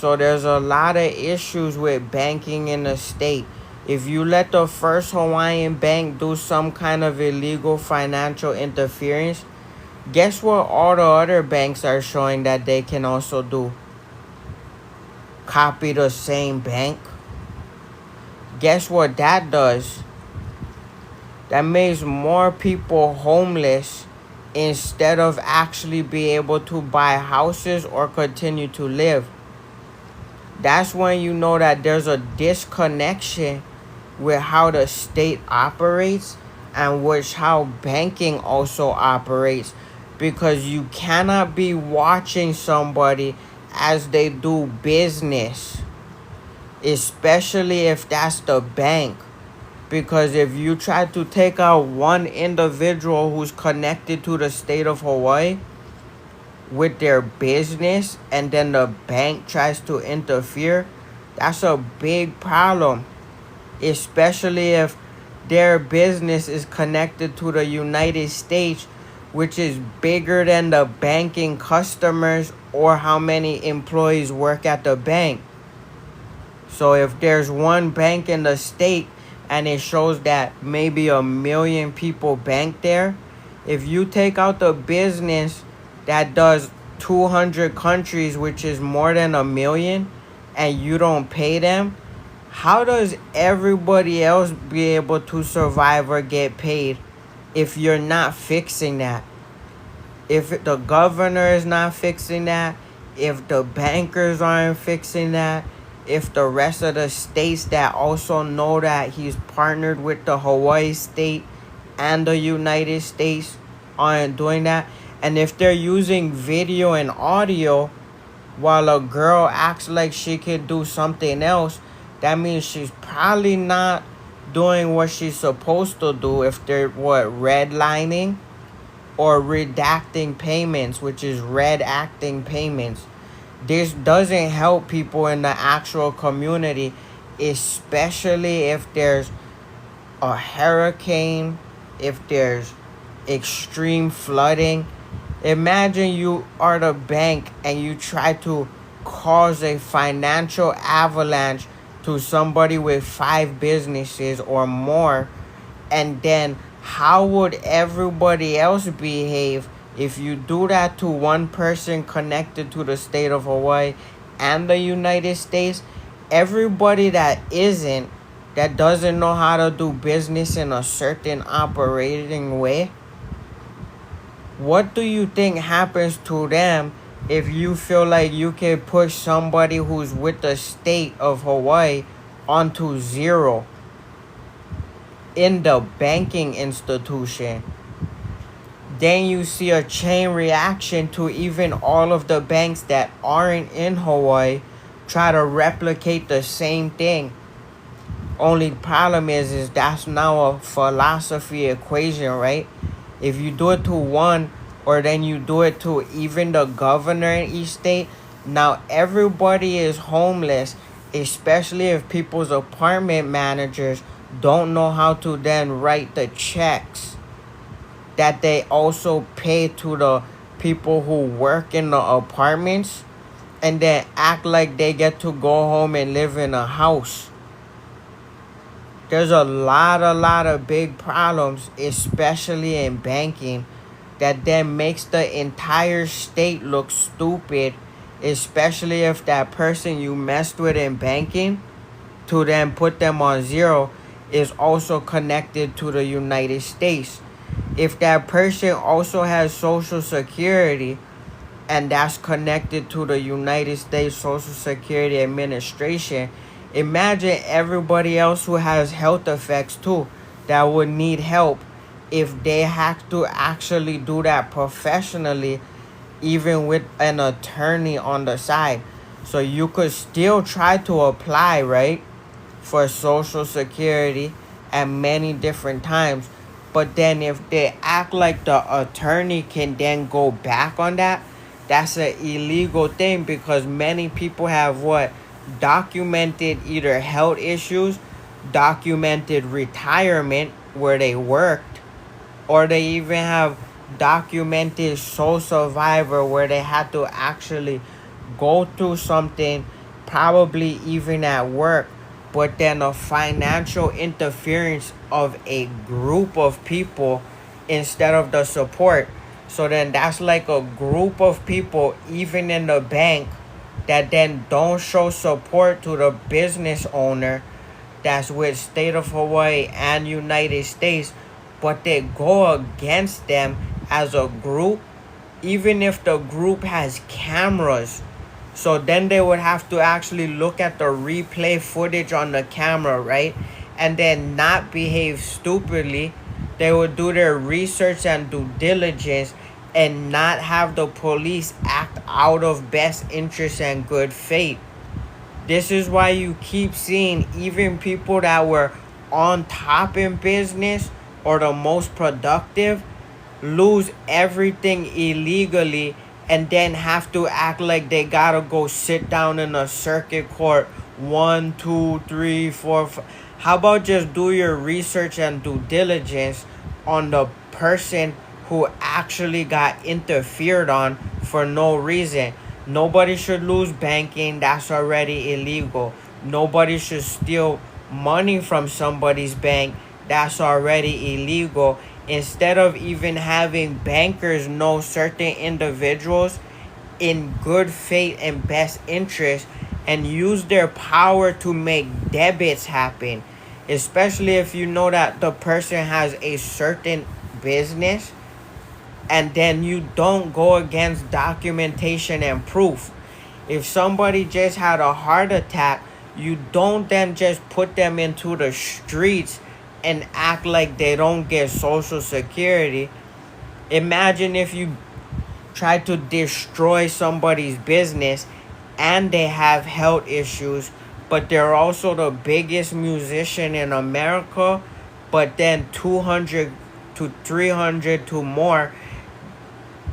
So there's a lot of issues with banking in the state. If you let the First Hawaiian Bank do some kind of illegal financial interference, guess what all the other banks are showing that they can also do? Copy the same bank. Guess what that does? That makes more people homeless instead of actually be able to buy houses or continue to live. That's when you know that there's a disconnection with how the state operates and which how banking also operates, because you cannot be watching somebody as they do business, especially if that's the bank. Because if you try to take out one individual who's connected to the state of Hawaii with their business and then the bank tries to interfere, that's a big problem. Especially if their business is connected to the United States, which is bigger than the banking customers or how many employees work at the bank. So if there's one bank in the state and it shows that maybe 1 million people bank there, if you take out the business that does 200 countries, which is more than 1 million, and you don't pay them, how does everybody else be able to survive or get paid if you're not fixing that? If the governor is not fixing that, if the bankers aren't fixing that, if the rest of the states that also know that he's partnered with the Hawaii state and the United States aren't doing that, and if they're using video and audio while a girl acts like she can do something else, that means she's probably not doing what she's supposed to do if they're redlining or redacting payments, which is red acting payments. This doesn't help people in the actual community, especially if there's a hurricane, if there's extreme flooding. Imagine you are the bank and you try to cause a financial avalanche to somebody with 5 businesses or more, and then how would everybody else behave if you do that to one person connected to the state of Hawaii and the United States? Everybody that doesn't know how to do business in a certain operating way, what do you think happens to them if you feel like you can push somebody who's with the state of Hawaii onto zero in the banking institution? Then you see a chain reaction to even all of the banks that aren't in Hawaii try to replicate the same thing. Only problem is that's now a philosophy equation, right? If you do it to one, or then you do it to even the governor in each state, now everybody is homeless, especially if people's apartment managers don't know how to then write the checks that they also pay to the people who work in the apartments and then act like they get to go home and live in a house. There's a lot of big problems, especially in banking, that then makes the entire state look stupid, especially if that person you messed with in banking to then put them on zero is also connected to the United States. If that person also has Social Security and that's connected to the United States Social Security Administration, imagine everybody else who has health effects too that would need help if they have to actually do that professionally, even with an attorney on the side. So you could still try to apply, right, for Social Security at many different times. But then if they act like the attorney can then go back on that, that's an illegal thing, because many people have documented either health issues, documented retirement where they worked, or they even have documented sole survivor where they had to actually go through something probably even at work, but then a financial interference of a group of people instead of the support. So then that's like a group of people, even in the bank, that then don't show support to the business owner that's with state of Hawaii and United States, but they go against them as a group, even if the group has cameras. So then they would have to actually look at the replay footage on the camera, right? And then not behave stupidly. They would do their research and due diligence and not have the police act out of best interest and good faith. This is why you keep seeing even people that were on top in business or the most productive lose everything illegally and then have to act like they gotta go sit down in a circuit court. One, two, three, four, five. How about just do your research and due diligence on the person who actually got interfered on for no reason? Nobody should lose banking. That's already illegal. Nobody should steal money from somebody's bank. That's already illegal. Instead of even having bankers know certain individuals in good faith and best interest and use their power to make debits happen, especially if you know that the person has a certain business, and then you don't go against documentation and proof. If somebody just had a heart attack, you don't then just put them into the streets and act like they don't get Social Security. Imagine if you try to destroy somebody's business and they have health issues, but they're also the biggest musician in America, but then 200 to 300 to more,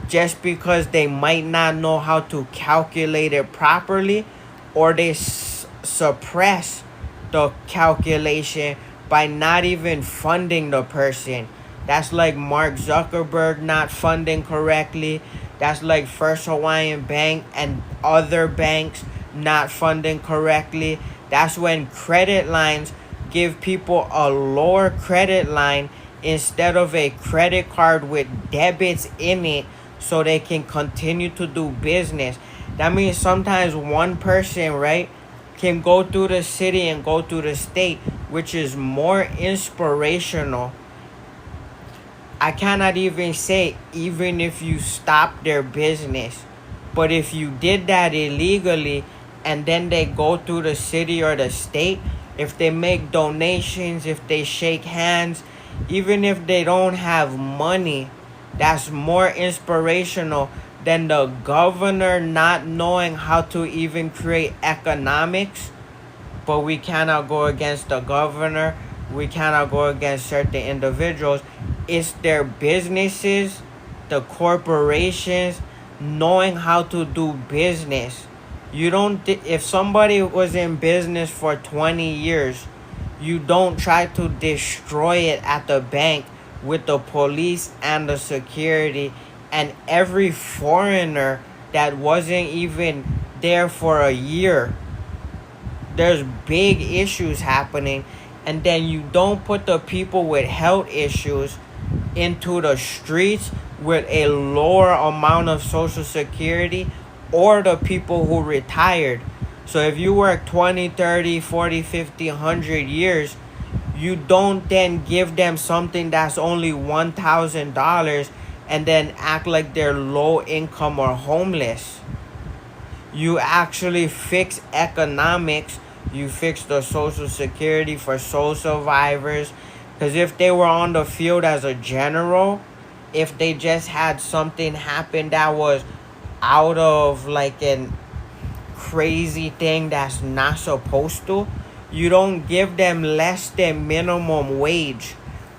just because they might not know how to calculate it properly, or they suppress the calculation by not even funding the person. That's like Mark Zuckerberg not funding correctly. That's like First Hawaiian Bank and other banks not funding correctly. That's when credit lines give people a lower credit line instead of a credit card with debits in it so they can continue to do business. That means sometimes one person, right, can go through the city and go through the state, which is more inspirational. I cannot even say even if you stop their business, but if you did that illegally and then they go through the city or the state, if they make donations, if they shake hands, even if they don't have money, that's more inspirational than the governor not knowing how to even create economics. But we cannot go against the governor. We cannot go against certain individuals. It's their businesses, the corporations, knowing how to do business. You don't, if somebody was in business for 20 years, you don't try to destroy it at the bank with the police and the security and every foreigner that wasn't even there for a year. There's big issues happening, and then you don't put the people with health issues into the streets with a lower amount of Social Security, or the people who retired. So if you work 20, 30, 40, 50, 100 years, you don't then give them something that's only $1,000 and then act like they're low income or homeless. You actually fix economics. You fix the Social Security for soul survivors. Because if they were on the field as a general, if they just had something happen that was out of like an crazy thing that's not supposed to, you don't give them less than minimum wage,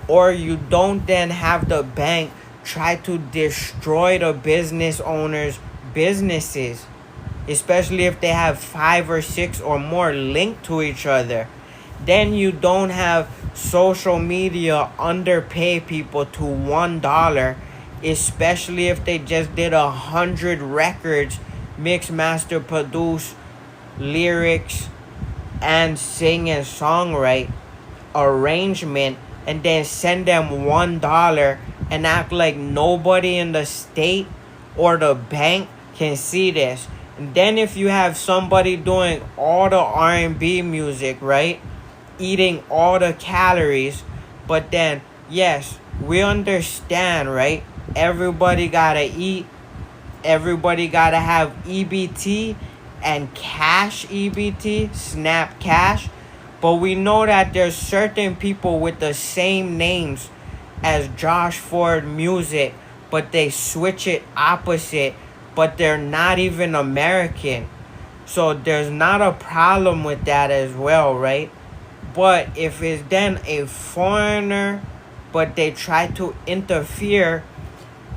or you don't then have the bank try to destroy the business owners' businesses, especially if they have 5 or 6 or more linked to each other. Then you don't have social media underpay people to $1, especially if they just did 100 records, mix, master, produce lyrics and sing and songwrite arrangement and then send them $1 and act like nobody in the state or the bank can see this. And then if you have somebody doing all the R&B music, right, eating all the calories, but then yes, we understand, right, everybody gotta eat, everybody gotta have EBT and cash EBT, Snap Cash. But we know that there's certain people with the same names as Josh Ford Music, but they switch it opposite, but they're not even American. So there's not a problem with that as well, right? But if it's then a foreigner, but they try to interfere,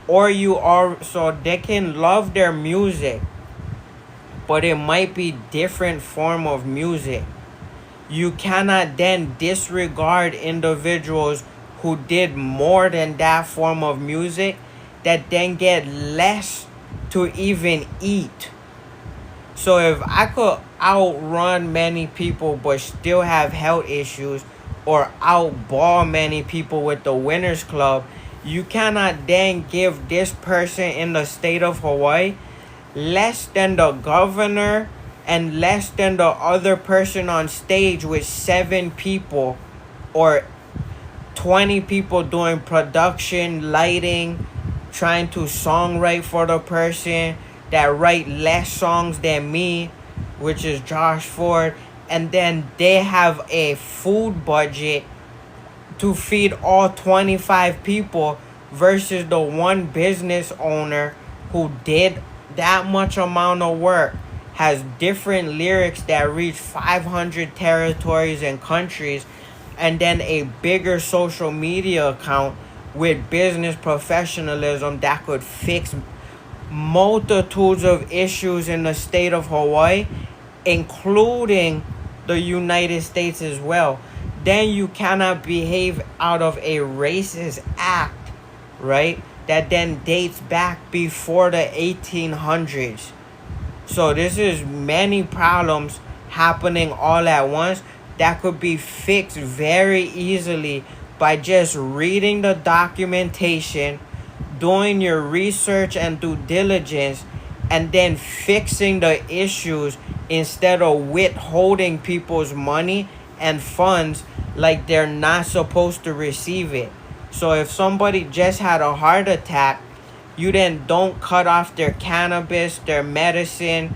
or you are, so they can love their music, but it might be different form of music. You cannot then disregard individuals who did more than that form of music that then get less to even eat. So if I could outrun many people but still have health issues, or outball many people with the Winners Club, you cannot then give this person in the state of Hawaii less than the governor and less than the other person on stage with 7 people or 20 people doing production, lighting, trying to songwrite for the person that write less songs than me, which is Josh Ford, and then they have a food budget to feed all 25 people versus the one business owner who did that much amount of work, has different lyrics that reach 500 territories and countries, and then a bigger social media account with business professionalism that could fix multitudes of issues in the state of Hawaii, including the United States as well. Then you cannot behave out of a racist act, right, that then dates back before the 1800s. So this is many problems happening all at once that could be fixed very easily by just reading the documentation, doing your research and due diligence, and then fixing the issues instead of withholding people's money and funds like they're not supposed to receive it. So if somebody just had a heart attack, you then don't cut off their cannabis, their medicine,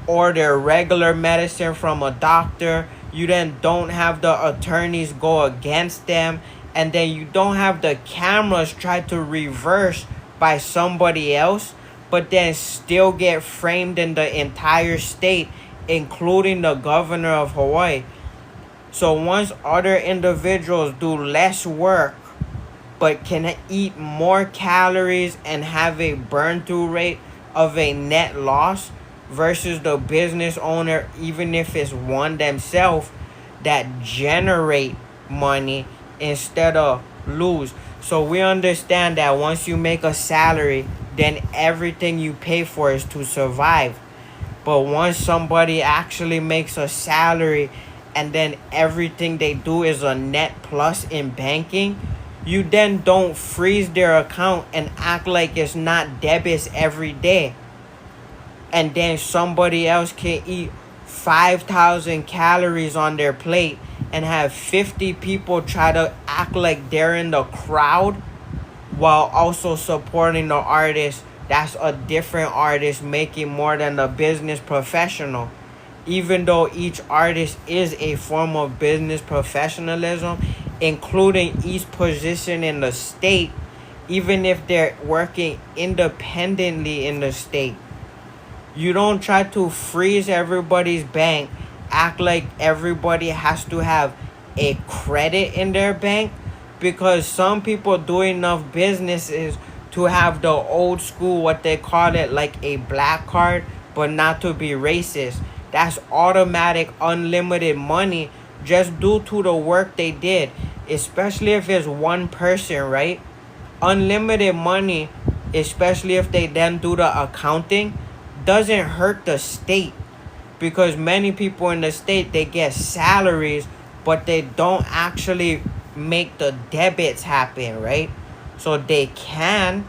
or their regular medicine from a doctor. You then don't have the attorneys go against them. And then you don't have the cameras try to reverse by somebody else, but then still get framed in the entire state, including the governor of Hawaii. So once other individuals do less work, but can eat more calories and have a burn through rate of a net loss versus the business owner, even if it's one themselves, that generate money instead of lose. So we understand that once you make a salary, then everything you pay for is to survive. But once somebody actually makes a salary and then everything they do is a net plus in banking, you then don't freeze their account and act like it's not debits every day. And then somebody else can eat 5,000 calories on their plate and have 50 people try to act like they're in the crowd while also supporting the artist that's a different artist making more than the business professional. Even though each artist is a form of business professionalism, including each position in the state, even if they're working independently in the state. You don't try to freeze everybody's bank, act like everybody has to have a credit in their bank, because some people do enough businesses to have the old school, what they call it, like a black card, but not to be racist. That's automatic unlimited money just due to the work they did, especially if it's one person, right? Unlimited money, especially if they then do the accounting, doesn't hurt the state. because many people in the state, they get salaries, but they don't actually make the debits happen, right? So they can,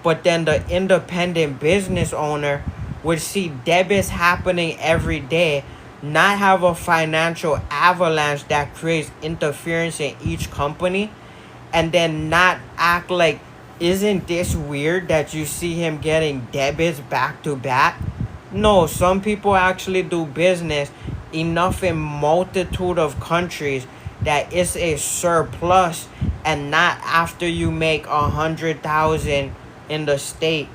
but then the independent business owner would see debits happening every day, not have a financial avalanche that creates interference in each company, and then not act like, isn't this weird that you see him getting debits back to back? No, some people actually do business enough in multitude of countries that it's a surplus, and not after you make 100,000 in the state,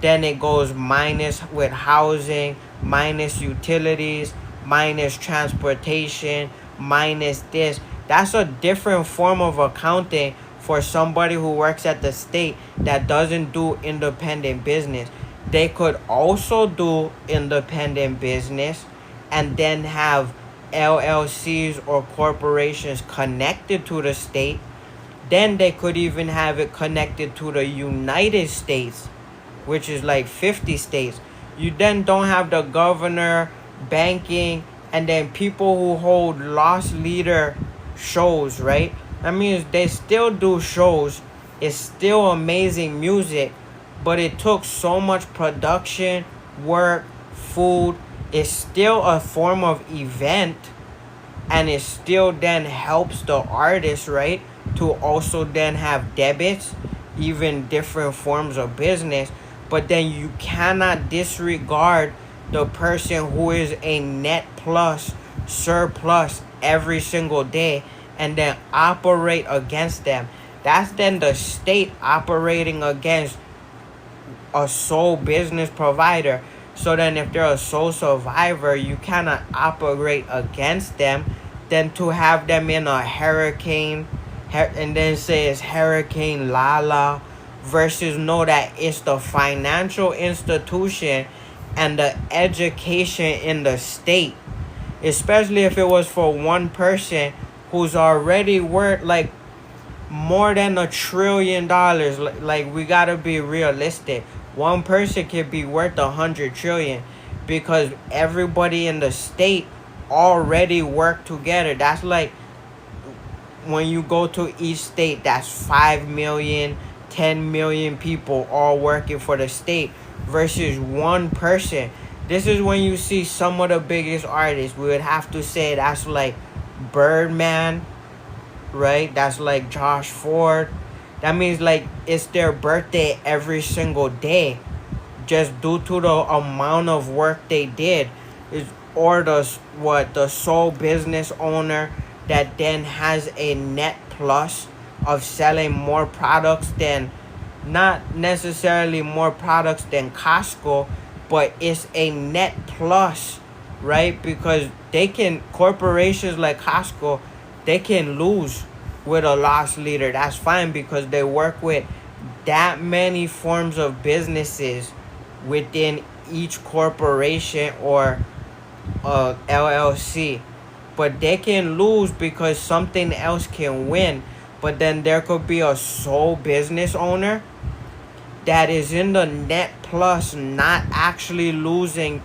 then it goes minus with housing, minus utilities, minus transportation, minus this. That's a different form of accounting for somebody who works at the state that doesn't do independent business. They could also do independent business and then have LLCs or corporations connected to the state. Then they could even have it connected to the United States, which is like 50 states. You then don't have the governor, banking, and then people who hold loss leader shows, right? That means they still do shows. It's still amazing music, but it took so much production, work, food. It's still a form of event, and it still then helps the artist, right, to also then have debits, even different forms of business. But then you cannot disregard the person who is a net plus, surplus every single day, and then operate against them. That's then the state operating against a sole business provider. So then if they're a sole survivor, you cannot operate against them. Then to have them in a hurricane, and then say it's Hurricane Lala, versus know that it's the financial institution and the education in the state. Especially if it was for one person who's already worth like more than $1 trillion. Like we gotta be realistic. One person could be worth 100 trillion because everybody in the state already work together. That's like when you go to each state, that's 5 million, 10 million people all working for the state versus one person. This is when you see some of the biggest artists. We would have to say that's like Birdman, right? That's like Josh Ford. That means like it's their birthday every single day, just due to the amount of work they did. Or the sole business owner that then has a net plus of selling more products than, not necessarily more products than Costco, but it's a net plus, right? Because corporations like Costco, they can lose with a loss leader. That's fine because they work with that many forms of businesses within each corporation or LLC. But they can lose because something else can win. But then there could be a sole business owner that is in the net plus, not actually losing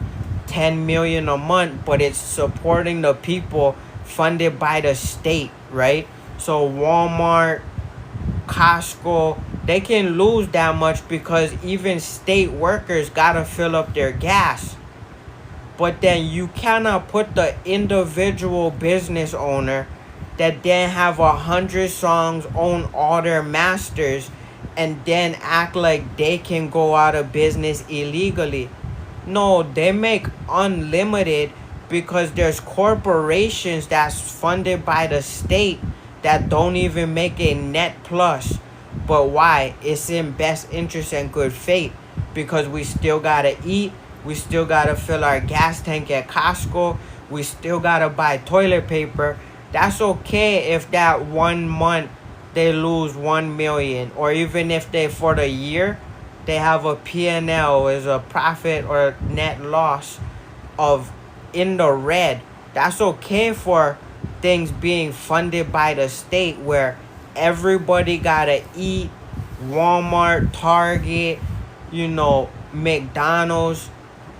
10 million a month, but it's supporting the people funded by the state, right? So Walmart, Costco, they can lose that much because even state workers gotta fill up their gas. But then you cannot put the individual business owner that then have 100 songs, own all their masters, and then act like they can go out of business illegally. No, they make unlimited because there's corporations that's funded by the state that don't even make a net plus. But why? It's in best interest and good faith because we still gotta eat. We still gotta fill our gas tank at Costco. We still gotta buy toilet paper. That's okay if that 1 month they lose 1 million, or even if they for the year they have a P&L as a profit or net loss of in the red. That's okay for things being funded by the state where everybody gotta eat. Walmart, Target, McDonald's.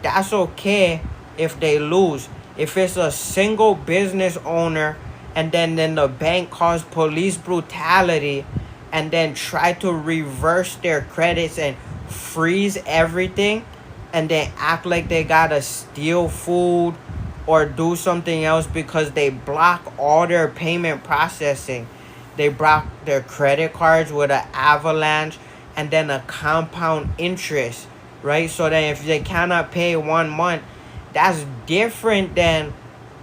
That's okay if they lose. If it's a single business owner and then the bank calls police brutality and then try to reverse their credits and freeze everything and then act like they gotta steal food or do something else because they block all their payment processing. They block their credit cards with an avalanche and then a compound interest, right? So then if they cannot pay 1 month, that's different than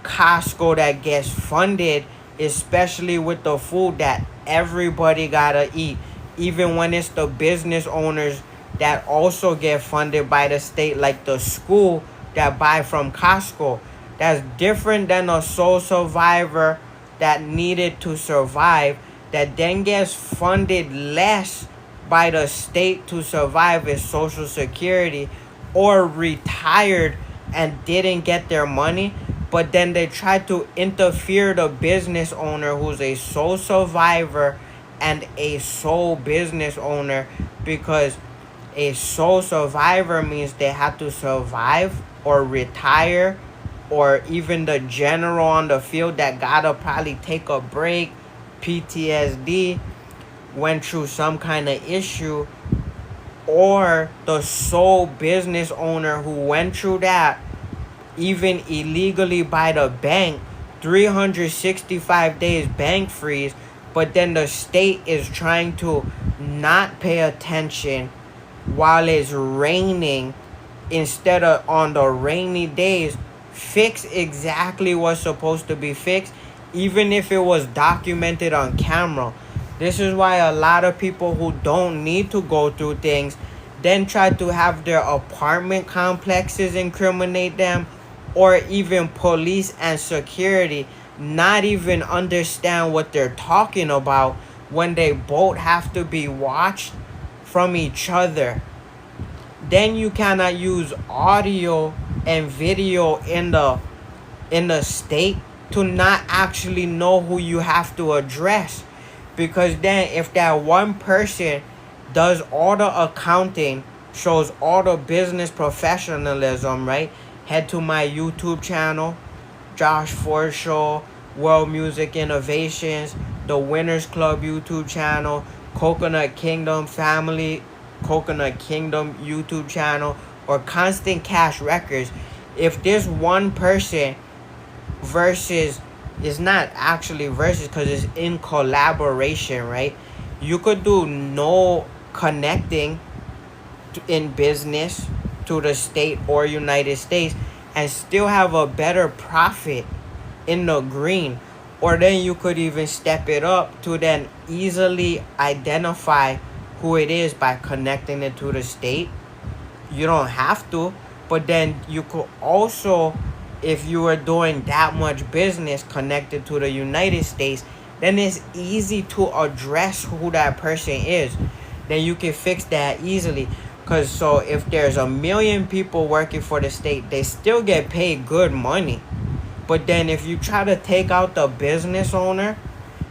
Costco that gets funded, especially with the food that everybody gotta eat, even when it's the business owners that also get funded by the state, like the school that buy from Costco. That's different than a sole survivor that needed to survive, that then gets funded less by the state to survive his social security, or retired and didn't get their money, but then they try to interfere the business owner who's a sole survivor and a sole business owner, because a sole survivor means they have to survive or retire, or even the general on the field that gotta probably take a break, PTSD, went through some kind of issue, or the sole business owner who went through that, even illegally by the bank, 365 days bank freeze, but then the state is trying to not pay attention while it's raining, instead of on the rainy days fix exactly what's supposed to be fixed, even if it was documented on camera. This is why a lot of people who don't need to go through things then try to have their apartment complexes incriminate them, or even police and security not even understand what they're talking about when they both have to be watched from each other. Then you cannot use audio and video in the state to not actually know who you have to address. Because then if that one person does all the accounting, shows all the business professionalism, right? Head to my YouTube channel, Josh Ford Show, World Music Innovations, the Winners Club YouTube channel, Coconut Kingdom Family, Coconut Kingdom YouTube channel, or Constant Cash Records. If this one person versus, is not actually versus because it's in collaboration, right? You could do no connecting in business to the state or United States and still have a better profit in the green. Or then you could even step it up to then easily identify who it is by connecting it to the state. You don't have to, but then you could also, if you are doing that much business connected to the United States, then it's easy to address who that person is. Then you can fix that easily. Because so if there's 1 million people working for the state, they still get paid good money. But then if you try to take out the business owner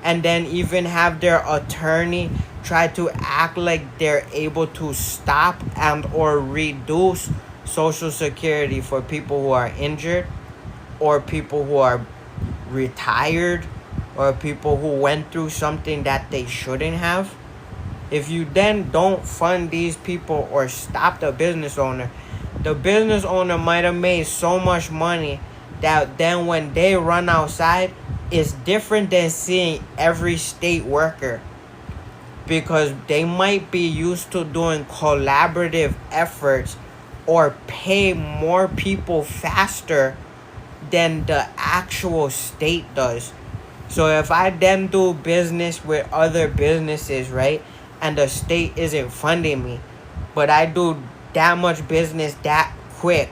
and then even have their attorney try to act like they're able to stop and or reduce Social Security for people who are injured, or people who are retired, or people who went through something that they shouldn't have. If you then don't fund these people or stop the business owner might have made so much money that then when they run outside, it's different than seeing every state worker, because they might be used to doing collaborative efforts or pay more people faster than the actual state does. So if I then do business with other businesses, right, and the state isn't funding me, but I do that much business that quick,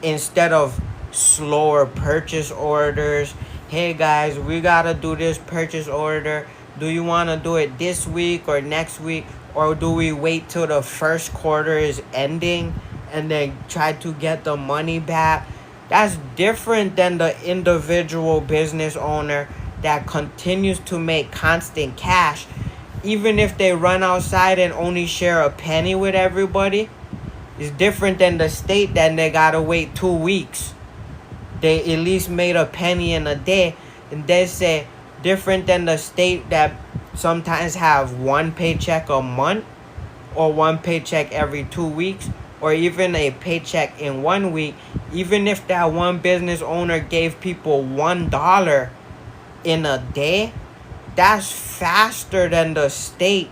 instead of slower purchase orders. Hey guys, we gotta do this purchase order. Do you want to do it this week or next week? Or do we wait till the first quarter is ending and then try to get the money back? That's different than the individual business owner that continues to make constant cash. Even if they run outside and only share a penny with everybody, it's different than the state that they gotta wait 2 weeks they at least made a penny in a day. And they say different than the state that sometimes have one paycheck a month, or one paycheck every 2 weeks, or even a paycheck in 1 week. Even if that one business owner gave people $1 in a day, that's faster than the state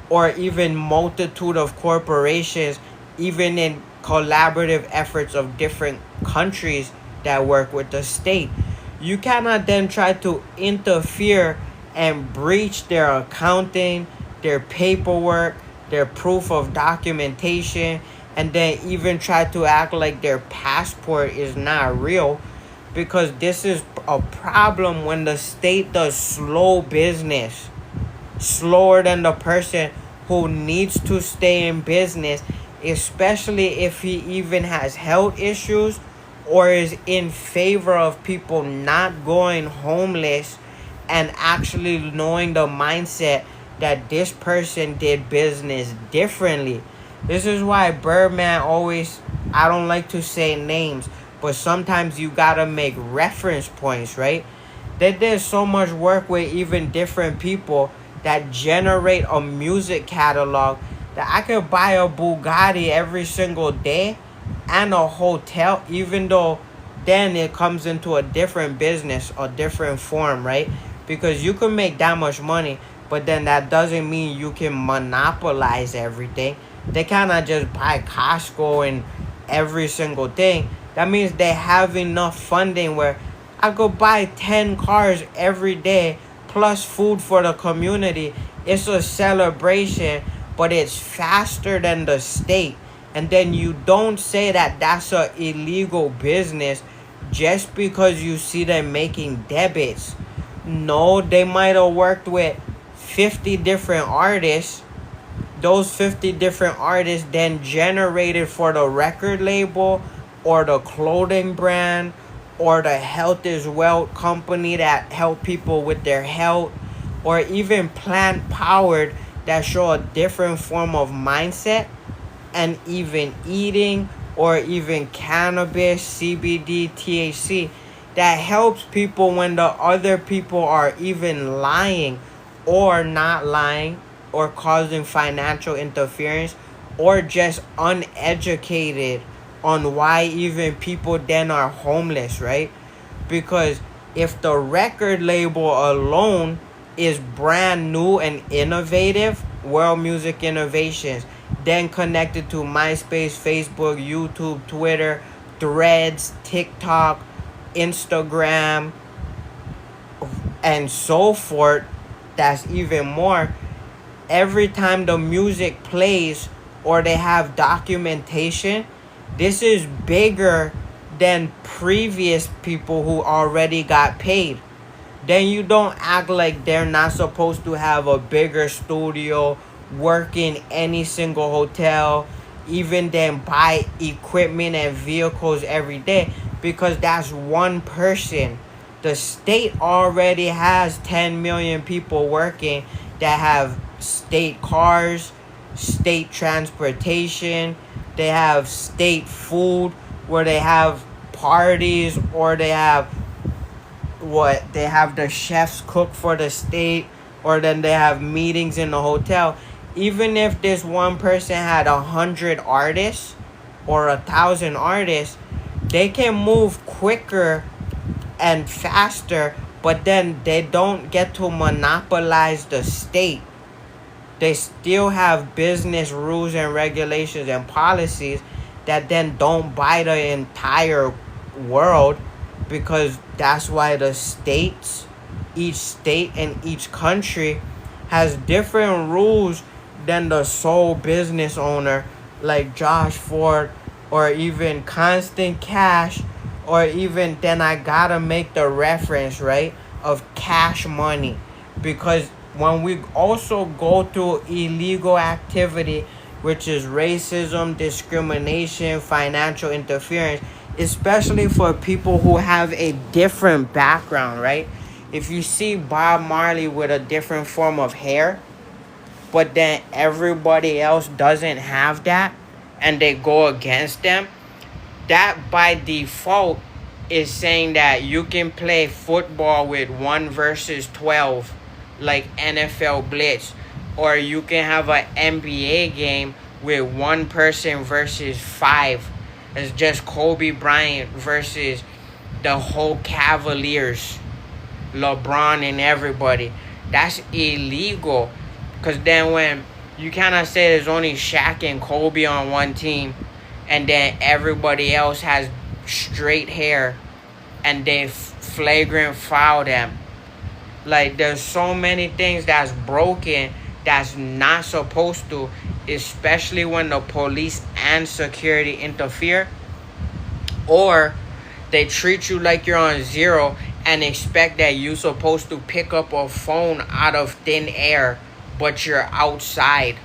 or even multitude of corporations, even in collaborative efforts of different countries that work with the state. You cannot then try to interfere and breach their accounting, their paperwork, their proof of documentation, and then even try to act like their passport is not real, because this is a problem when the state does slow business, slower than the person who needs to stay in business, especially if he even has health issues or is in favor of people not going homeless, and actually knowing the mindset that this person did business differently. This is why Birdman always, I don't like to say names, but sometimes you gotta make reference points, right? They did so much work with even different people that generate a music catalog that I could buy a Bugatti every single day and a hotel, even though then it comes into a different business, a different form, right? Because you can make that much money, but then that doesn't mean you can monopolize everything. They cannot just buy Costco and every single thing. That means they have enough funding where I could buy 10 cars every day plus food for the community. It's a celebration, but it's faster than the state. And then you don't say that that's a illegal business just because you see them making debits. No, they might have worked with 50 different artists. Those 50 different artists then generated for the record label or the clothing brand or the health is wealth company that help people with their health, or even plant powered that show a different form of mindset, and even eating, or even cannabis, CBD, THC, that helps people when the other people are even lying or not lying or causing financial interference or just uneducated on why even people then are homeless, right? Because if the record label alone is brand new and innovative, World Music Innovations, then connected to MySpace, Facebook, YouTube, Twitter, Threads, TikTok, Instagram, and so forth, that's even more. Every time the music plays or they have documentation, this is bigger than previous people who already got paid. Then you don't act like they're not supposed to have a bigger studio, work in any single hotel, even then buy equipment and vehicles every day, because that's one person. The state already has 10 million people working that have state cars, state transportation, they have state food where they have parties, or they have they have the chefs cook for the state, or then they have meetings in the hotel. Even if this one person had 100 artists or 1,000 artists, they can move quicker and faster, but then they don't get to monopolize the state. They still have business rules and regulations and policies that then don't buy the entire world, because that's why the states, each state and each country has different rules than the sole business owner like Josh Ford, or even Constant Cash, or even then I gotta make the reference, right, of Cash Money. Because when we also go through illegal activity, which is racism, discrimination, financial interference, especially for people who have a different background, right? If you see Bob Marley with a different form of hair, but then everybody else doesn't have that, and they go against them, that by default is saying that you can play football with 1 versus 12 like NFL Blitz, or you can have an NBA game with 1 person versus 5. It's just Kobe Bryant versus the whole Cavaliers, LeBron and everybody. That's illegal. Because then when you kind of say there's only Shaq and Kobe on one team, and then everybody else has straight hair, and they flagrant foul them. Like, there's so many things that's broken that's not supposed to, especially when the police and security interfere, or they treat you like you're on zero and expect that you're supposed to pick up a phone out of thin air, but you're outside.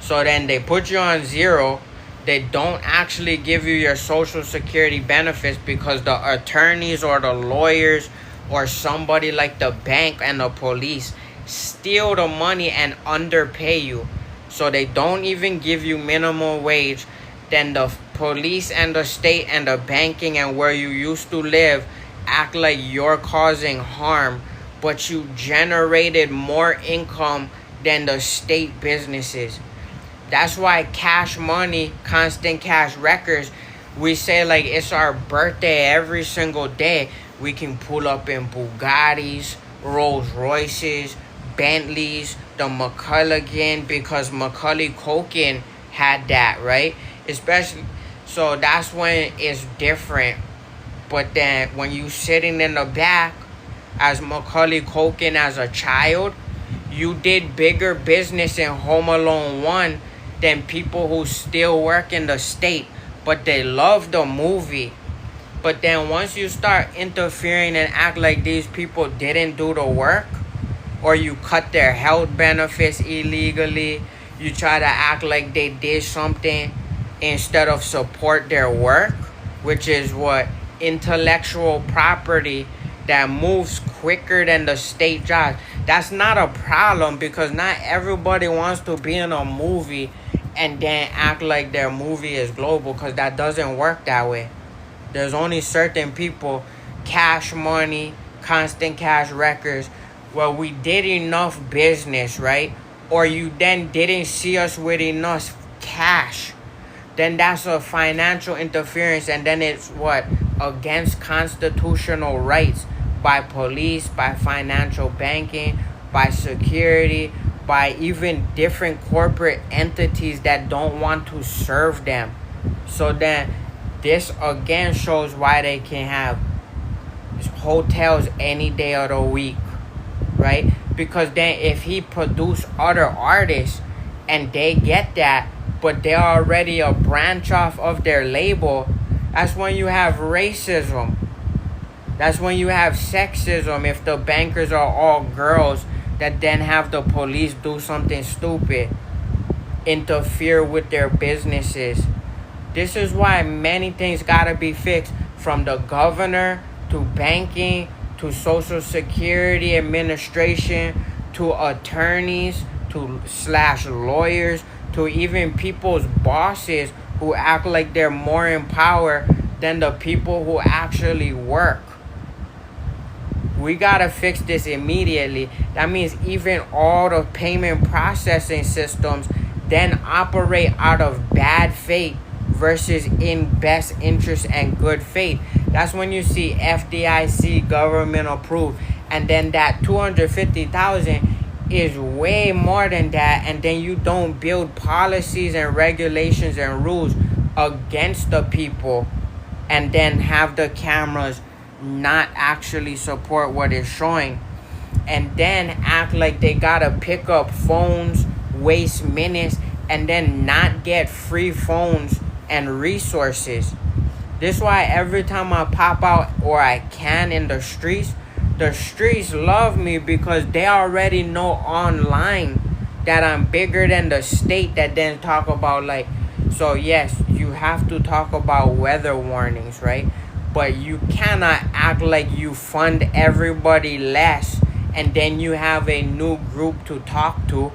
So then they put you on zero. They don't actually give you your social security benefits because the attorneys or the lawyers or somebody like the bank and the police steal the money and underpay you. So they don't even give you minimum wage. Then the police and the state and the banking and where you used to live act like you're causing harm, but you generated more income than the state businesses. That's why Cash Money, Constant Cash Records, we say like it's our birthday every single day. We can pull up in Bugattis, Rolls Royces, Bentleys, the McCullough, because Macaulay Culkin had that, right? Especially, so that's when it's different. But then when you sitting in the back as Macaulay Culkin as a child, you did bigger business in Home Alone 1 than people who still work in the state, but they love the movie. But then once you start interfering and act like these people didn't do the work, or you cut their health benefits illegally, you try to act like they did something instead of support their work, which is what intellectual property that moves quicker than the state jobs. That's not a problem, because not everybody wants to be in a movie and then act like their movie is global, because that doesn't work that way. There's only certain people, Cash Money, Constant Cash Records, where we did enough business, right? Or you then didn't see us with enough cash. Then that's a financial interference, and then it's what? Against constitutional rights by police, by financial banking, by security, by even different corporate entities that don't want to serve them. So then this again shows why they can have hotels any day of the week, right? Because then if he produce other artists and they get that, but they're already a branch off of their label, that's when you have racism. That's when you have sexism, if the bankers are all girls that then have the police do something stupid, interfere with their businesses. This is why many things gotta be fixed, from the governor to banking to social security administration to attorneys to / lawyers to even people's bosses who act like they're more in power than the people who actually work. We gotta fix this immediately. That means even all the payment processing systems then operate out of bad faith versus in best interest and good faith. That's when you see FDIC government approved, and then that 250,000 is way more than that, and then you don't build policies and regulations and rules against the people, and then have the cameras not actually support what it's showing, and then act like they gotta pick up phones, waste minutes, and then not get free phones and resources. This is why every time I pop out, or I can, in the streets love me, because they already know online that I'm bigger than the state that then talk about like, so yes, you have to talk about weather warnings, right? But you cannot act like you fund everybody less and then you have a new group to talk to.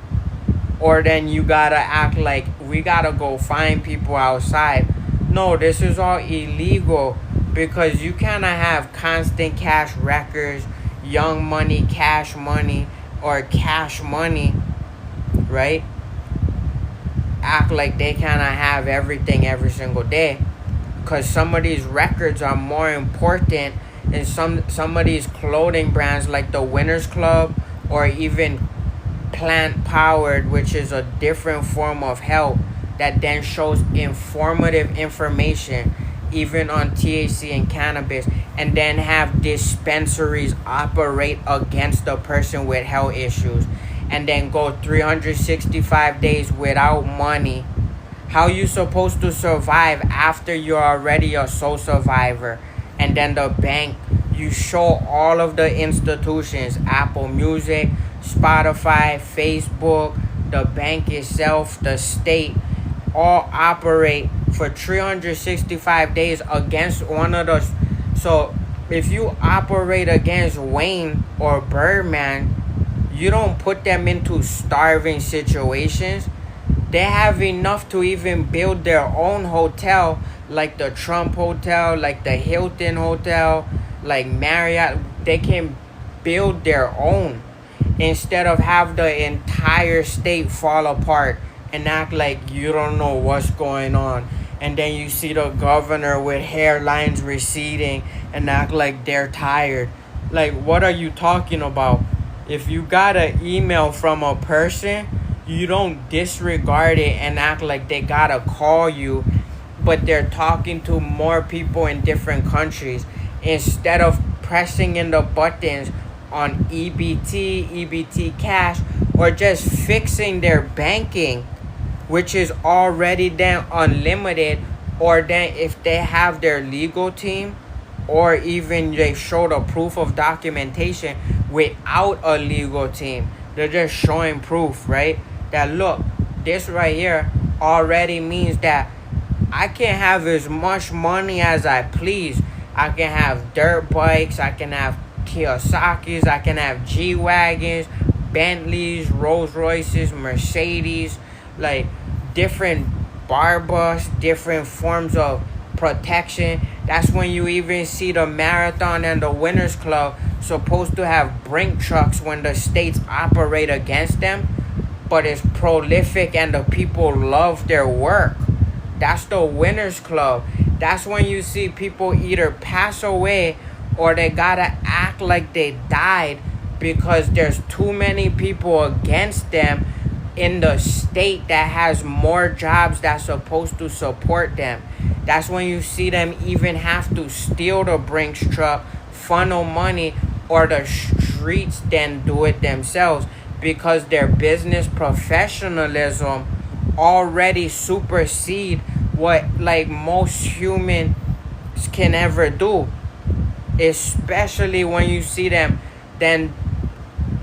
Or then you gotta act like we gotta go find people outside. No, this is all illegal. because you cannot have constant cash records, young money, cash money, or cash money, right? Act like they cannot have everything every single day, because some of these records are more important. And some of these clothing brands like the Winners Club, or even plant powered, which is a different form of health that then shows informative information even on THC and cannabis, and then have dispensaries operate against the person with health issues, and then go 365 days without money. How you supposed to survive after you're already a sole survivor? And then the bank, you show all of the institutions, Apple Music, Spotify, Facebook, the bank itself, the state, all operate for 365 days against one of those. So if you operate against Wayne or Birdman, you don't put them into starving situations. They have enough to even build their own hotel, like the Trump Hotel, like the Hilton Hotel, like Marriott. They can build their own instead of have the entire state fall apart and act like you don't know what's going on. And then you see the governor with hairlines receding and act like they're tired. Like, what are you talking about? If you got an email from a person, you don't disregard it and act like they gotta call you, but they're talking to more people in different countries instead of pressing in the buttons on EBT, EBT Cash, or just fixing their banking, which is already then unlimited. Or then if they have their legal team, or even they show the proof of documentation without a legal team, they're just showing proof, right? That look, this right here already means that I can have as much money as I please. I can have dirt bikes, I can have Kiyosaki's, I can have G-Wagons, Bentleys, Rolls Royces, Mercedes, like different barbus, different forms of protection. That's when you even see the Marathon and the Winners Club supposed to have brink trucks when the states operate against them, but it's prolific and the people love their work. That's the Winners Club. That's when you see people either pass away or they gotta act like they died because there's too many people against them in the state that has more jobs that's supposed to support them. That's when you see them even have to steal the Brinks truck, funnel money, or the streets then do it themselves, because their business professionalism already supersede what like most humans can ever do. Especially when you see them then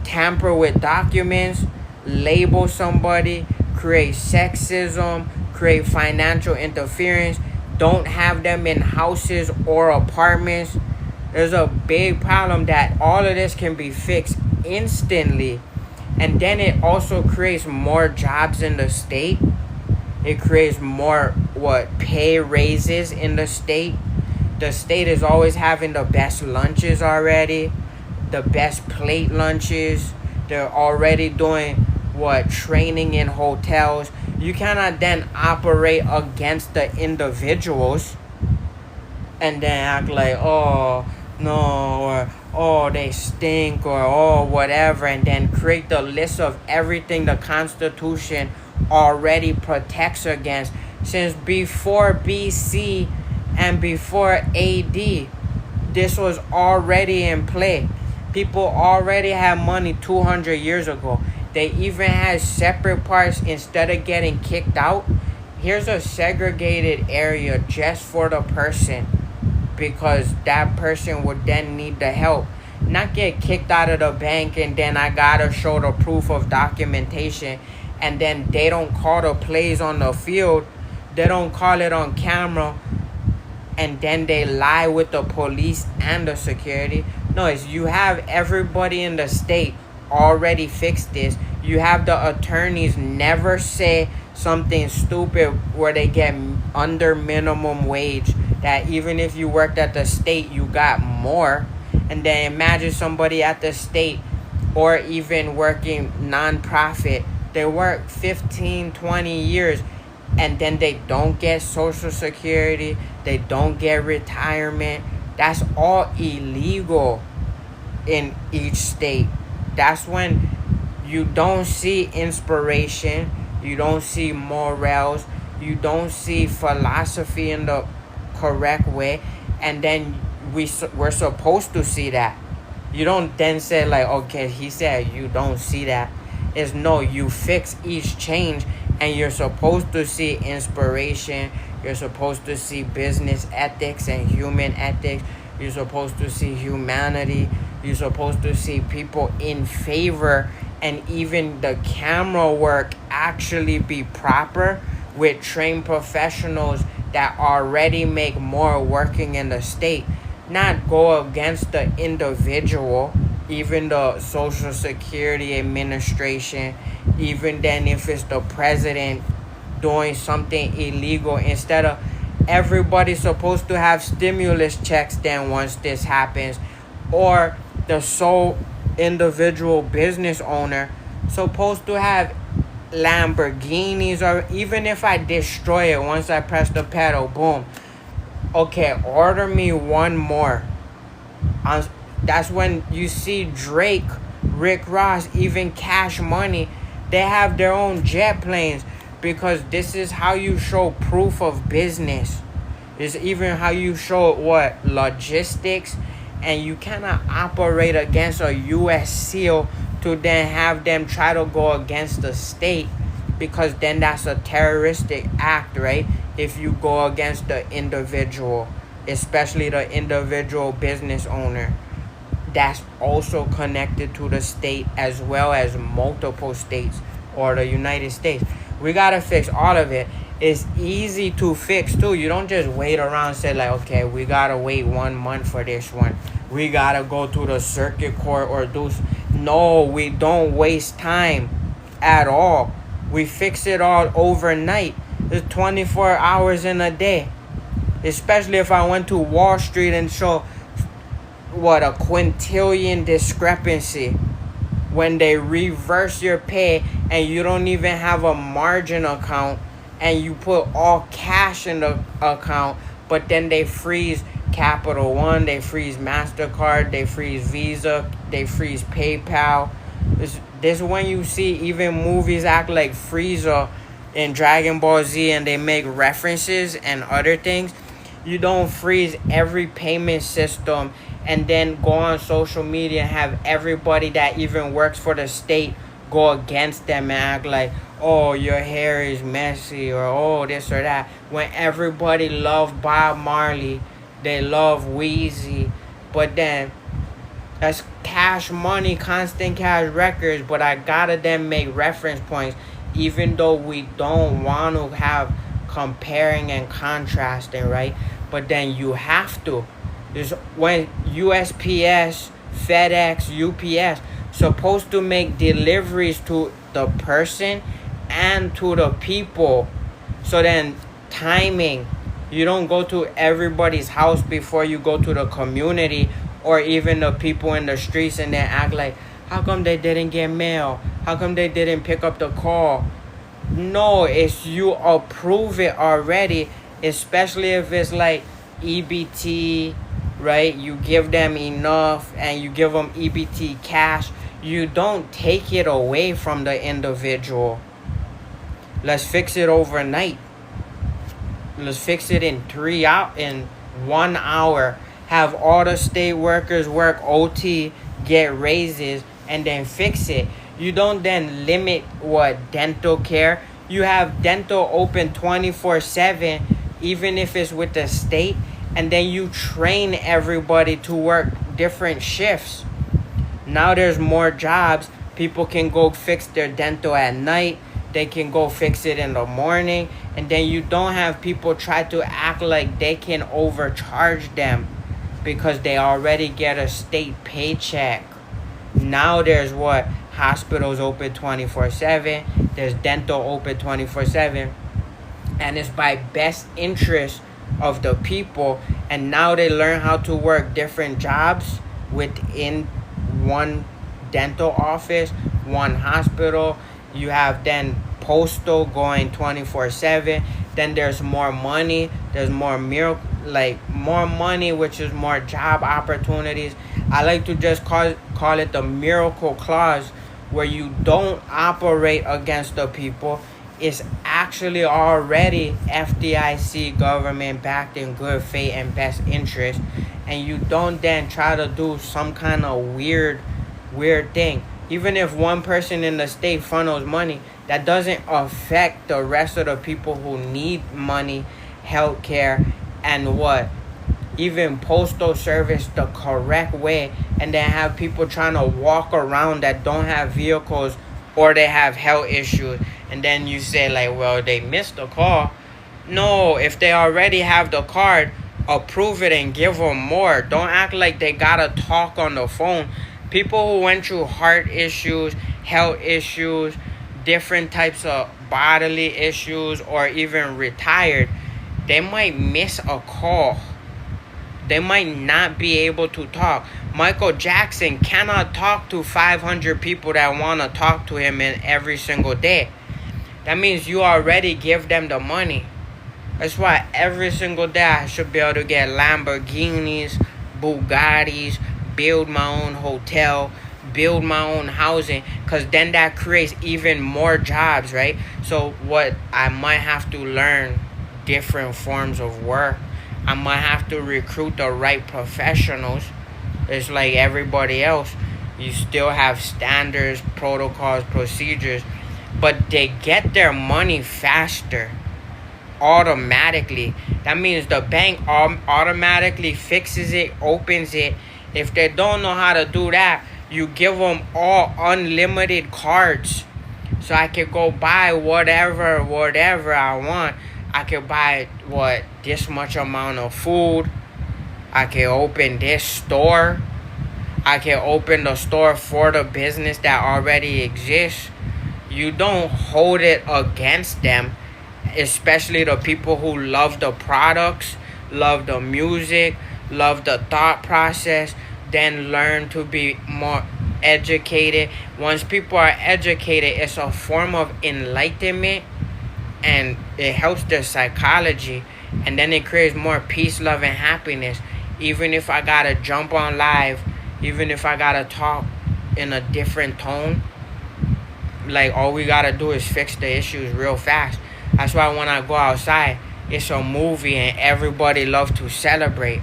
tamper with documents, label somebody, create sexism, create financial interference, don't have them in houses or apartments. There's a big problem that all of this can be fixed instantly. And then it also creates more jobs in the state. It creates more pay raises in the state. The state is always having the best lunches already, the best plate lunches. They're already doing training in hotels. You cannot then operate against the individuals and then act like, oh no, or oh they stink, or oh whatever, and then create the list of everything the Constitution already protects against since before BC and before AD. This was already in play. People already had money 200 years ago. They even had separate parts. Instead of getting kicked out, here's a segregated area just for the person, because that person would then need the help. Not get kicked out of the bank and then I gotta show the proof of documentation, and then they don't call the plays on the field. They don't call it on camera, and then they lie with the police and the security. No, it's you have everybody in the state already fixed this. You have the attorneys never say something stupid where they get under minimum wage that even if you worked at the state, you got more. And then imagine somebody at the state or even working nonprofit, they work 15, 20 years and then they don't get social security, they don't get retirement. That's all illegal in each state. That's when you don't see inspiration, you don't see morals, you don't see philosophy in the correct way, and then we're supposed to see that. You don't then say like, okay, he said you don't see that. It's no, you fix each change, and you're supposed to see inspiration. You're supposed to see business ethics and human ethics. You're supposed to see humanity. You're supposed to see people in favor, and even the camera work actually be proper with trained professionals that already make more working in the state. Not go against the individual, even the Social Security Administration, even then if it's the president doing something illegal, instead of everybody's supposed to have stimulus checks then once this happens, or the sole individual business owner supposed to have Lamborghinis, or even if I destroy it once I press the pedal, boom, okay, order me one more. That's when you see Drake, Rick Ross, even Cash Money, they have their own jet planes, because this is how you show proof of business. It's even how you show what logistics, and you cannot operate against a U.S. SEAL to then have them try to go against the state, because then that's a terroristic act, right? If you go against the individual, especially the individual business owner that's also connected to the state as well as multiple states or the United States. We gotta fix all of it. It's easy to fix too. You don't just wait around and say like, okay, we gotta wait 1 month for this one. We gotta go to the circuit court or do. No, we don't waste time at all. We fix it all overnight. It's 24 hours in a day. Especially if I went to Wall Street and show what a quintillion discrepancy when they reverse your pay and you don't even have a margin account, and you put all cash in the account, but then they freeze Capital One, they freeze MasterCard, they freeze Visa, they freeze PayPal. This when you see even movies act like Frieza in Dragon Ball Z and they make references and other things. You don't freeze every payment system and then go on social media and have everybody that even works for the state go against them and act like, oh, your hair is messy, or oh, this or that. When everybody love Bob Marley, they love Weezy, but then that's Cash Money, Constant Cash Records, but I gotta then make reference points, even though we don't want to have comparing and contrasting, right? But then you have to. There's when USPS, FedEx, UPS supposed to make deliveries to the person and to the people. So then timing, you don't go to everybody's house before you go to the community or even the people in the streets and then act like, how come they didn't get mail? How come they didn't pick up the call? No, it's you approve it already, especially if it's like EBT, right? You give them enough and you give them EBT cash. You don't take it away from the individual. Let's fix it overnight. Let's fix it in 1 hour. Have all the state workers work OT, get raises, and then fix it. You don't then limit dental care. You have dental open 24/7, even if it's with the state, and then you train everybody to work different shifts. Now there's more jobs. People can go fix their dental at night. They can go fix it in the morning. And then you don't have people try to act like they can overcharge them because they already get a state paycheck. Now there's hospitals open 24/7. There's dental open 24/7. And it's by best interest of the people, and now they learn how to work different jobs within one dental office, one hospital. You have then postal going 24/7. Then there's more money, there's more more money, which is more job opportunities. I like to just call it the miracle clause, where you don't operate against the people. It's actually already FDIC government backed in good faith and best interest, and you don't then try to do some kind of weird thing. Even if one person in the state funnels money, that doesn't affect the rest of the people who need money, healthcare, and what, even postal service the correct way, and then have people trying to walk around that don't have vehicles or they have health issues, and then you say like, well, they missed the call. No, if they already have the card, approve it and give them more. Don't act like they gotta talk on the phone. People who went through heart issues, health issues, different types of bodily issues, or even retired, they might miss a call. They might not be able to talk. Michael Jackson cannot talk to 500 people that want to talk to him in every single day. That means you already give them the money. That's why every single day I should be able to get Lamborghinis, Bugattis, build my own hotel, build my own housing, because then that creates even more jobs, right? So what I might have to learn different forms of work. I might have to recruit the right professionals. It's like everybody else. You still have standards, protocols, procedures, but they get their money faster automatically. That means the bank automatically fixes it, opens it. If they don't know how to do that, you give them all unlimited cards. So I can go buy whatever I want. I can buy this much amount of food. I can open this store. I can open the store for the business that already exists. You don't hold it against them, especially the people who love the products, love the music, love the thought process, then learn to be more educated. Once people are educated, it's a form of enlightenment, and it helps their psychology, and then it creates more peace, love, and happiness. Even if I gotta jump on live, even if I gotta talk in a different tone, like, all we gotta do is fix the issues real fast. That's why when I go outside, it's a movie and everybody loves to celebrate.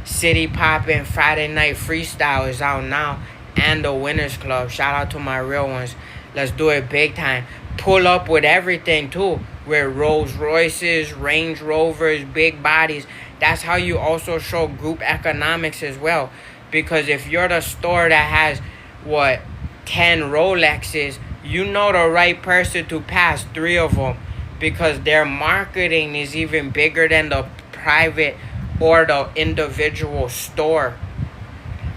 City Poppin' Friday Night Freestyle is out now, and the Winners Club. Shout out to my real ones. Let's do it big time. Pull up with everything too, with Rolls Royces, Range Rovers, big bodies. That's how you also show group economics as well. Because if you're the store that has 10 Rolexes, you know the right person to pass 3 of them, because their marketing is even bigger than the private or the individual store.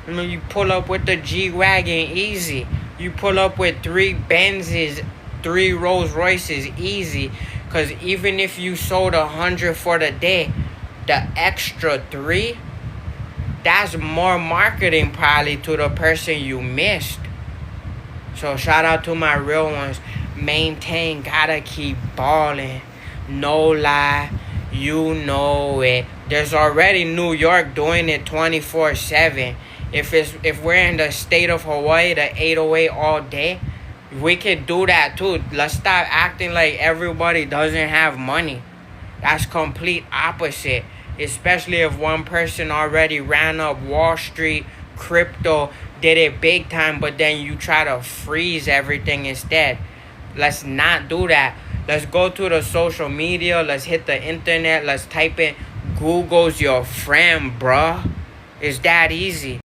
I mean, you pull up with the G-Wagon, easy. You pull up with 3 Benzes, 3 Rolls Royces, easy. Because even if you sold 100 for the day, the extra 3, that's more marketing probably to the person you missed. So shout out to my real ones. Maintain, gotta keep balling. No lie, you know it. There's already New York doing it 24/7. If we're in the state of Hawaii, the 808 all day, we could do that too. Let's stop acting like everybody doesn't have money. That's complete opposite. Especially if one person already ran up Wall Street, crypto, did it big time, but then you try to freeze everything instead. Let's not do that. Let's go to the social media. Let's hit the internet. Let's type in Google's your friend, bruh. It's that easy.